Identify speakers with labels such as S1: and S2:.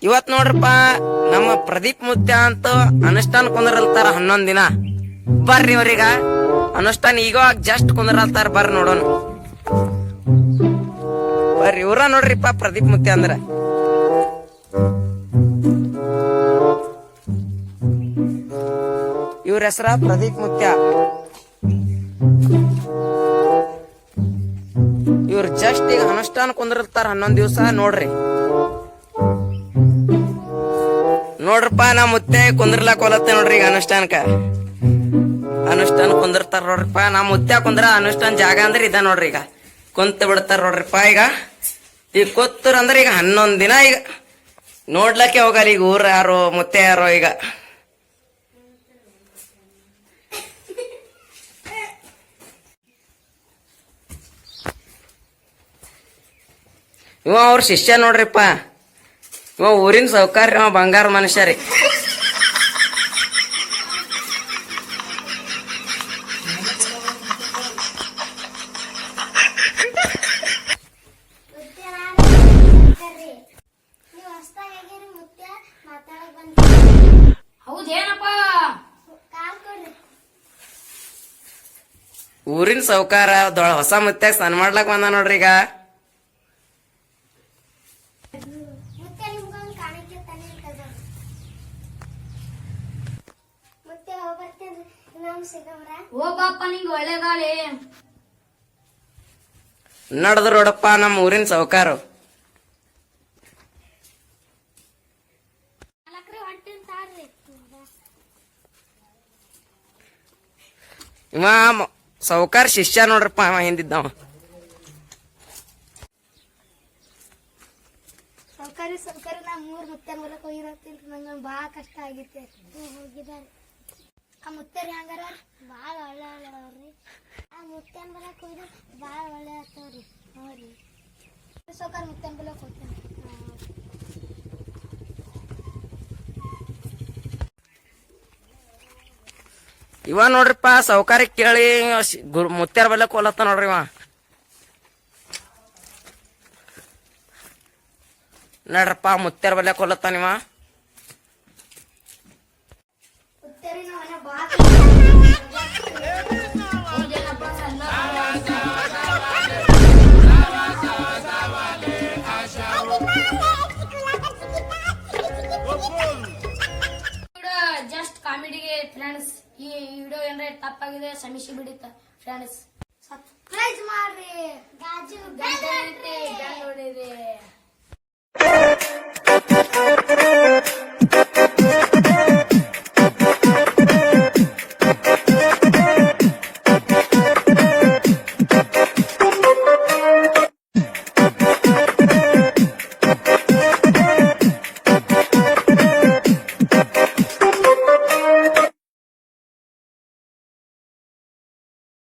S1: ಇವತ್ ನೋಡ್ರಪ್ಪ ನಮ್ಮ ಪ್ರದೀಪ್ ಮುತ್ಯ ಅಂತ ಅನುಷ್ಠಾನ ಕುಂದ್ರಲ್ತಾರ 11 ದಿನ. ಬರ್ರಿ ಇವ್ರೀಗ ಅನುಷ್ಠಾನ ಈಗ ಜಸ್ಟ್ ಕುಂದ್ರಲ್ತಾರ, ಬರ್ರಿ ನೋಡೋಣ. ಬರ್ರಿ ಇವ್ರ ನೋಡ್ರಿಪ್ಪ ಪ್ರದೀಪ್ ಮುತ್ಯ ಅಂದ್ರ. ಇವ್ರ ಹೆಸರ ಪ್ರದೀಪ್ ಮುತ್ಯ. ಇವ್ರ ಜಸ್ಟ್ ಈಗ ಅನುಷ್ಠಾನ ಕುಂದ್ರಲ್ತಾರ 11 ದಿವಸ. ನೋಡ್ರಪ್ಪ ನಾ ಮುತ್ತೆ ಕುಂದ್ರಲಾಕ ಹೊಲತ್ತೆ ನೋಡ್ರಿ. ಈಗ ಅನುಷ್ಠಾನ ಕುಂದಿರ್ತಾರ ನೋಡ್ರಿಪ್ಪ. ನಾ ಮುತ್ಯ ಕುಂದ್ರ ಅನುಷ್ಠಾನ ಜಾಗ ಅಂದ್ರೆ ಇದ ನೋಡ್ರಿ. ಈಗ ಕುಂತ ಬಿಡ್ತಾರ ನೋಡ್ರಿಪ್ಪ. ಈಗ ಕೂತ್ರ ಅಂದ್ರೆ ಈಗ 11 ದಿನ ಈಗ ನೋಡ್ಲಕ್ಕೆ ಹೋಗಲ್ಲ. ಈಗ ಊರ ಯಾರೋ ಮುತ್ತೆ ಯಾರೋ ಈಗ ಇವ ಅವ್ರ ಶಿಷ್ಯ ನೋಡ್ರಿಪ್ಪ. ಇವ ಊರಿನ ಸೌಕರ್ಯ, ಬಂಗಾರ ಮನುಷ್ಯ ರೀ. ಊರಿನ ಸೌಕಾರ ಹೊಸ ಮುತ್ಯಾಗ ಸ್ನಾನ ಮಾಡ್ಲಾಕ್ ಬಂದ ನೋಡ್ರಿ. ಈಗ ನಡ್ದು ನೋಡಪ್ಪ ನಮ್ಮ ಊರಿನ ಸೌಕಾರ. ಇವ ಸೌಕಾರ ಶಿಷ್ಯ ನೋಡ್ರಪ್ಪ. ಅವ ಹಿಂದಿದ್ದವ
S2: ಸೌಕರ್ಯ ನಾ 3 ಮುತ್ಯ ಮೂಲಕ ಹೋಗಿರತ್ತಿಲ್ಲ. ನಂಗೆ ಭಾಳ ಕಷ್ಟ ಆಗೈತೆ. ಹೋಗಿದ್ದಾರೆ ಆ ಮುತ್ಯರು ಹೆಂಗಾರ ಭಾಳ ಒಳ್ಳೆ ಅವ್ರಿ. ಆ ಮುತ್ಯನ್ ಬಲಕ್ ಹೋಗಿದ್ರೆ ಭಾಳ ಒಳ್ಳೆ ಆಗ್ತಾವ್ರಿ. ನೋಡ್ರಿ ಸೌಕರ್ಯ ಮುತ್ಯನ್ ಬಲಕ್ ಹೋಗ್ತೇನೆ.
S1: ಇವ ನೋಡ್ರಿಪ್ಪ ಸೌಕಾರಿ ಕೇಳಿ ಮುತ್ಯಾರ ಬಲ್ಲಕ್ ಹೋಲತ್ತ ನೋಡ್ರಿ. ಇವ ನಡ್ರಪ್ಪ ಮುತ್ಯಾರ ಬಲ್ಲಕ್ ಹೋಲತ್ತಾನ. ಇವ
S2: ಜಸ್ಟ್ ಕಾಮಿಡಿಗೆ ಫ್ರೆಂಡ್ಸ್. ಈ ವಿಡಿಯೋ ಏನ್ರ ತಪ್ಪಾಗಿದೆ ಕ್ಷಮಿಸಿ ಬಿಡುತ್ತ ಫ್ರೆಂಡ್ಸ್. ಸಬ್ಸ್ಕ್ರೈಬ್ ಮಾಡ್ರಿ, ಗಾಜು ಗಂಟೆ ಹೊಡಿರಿ.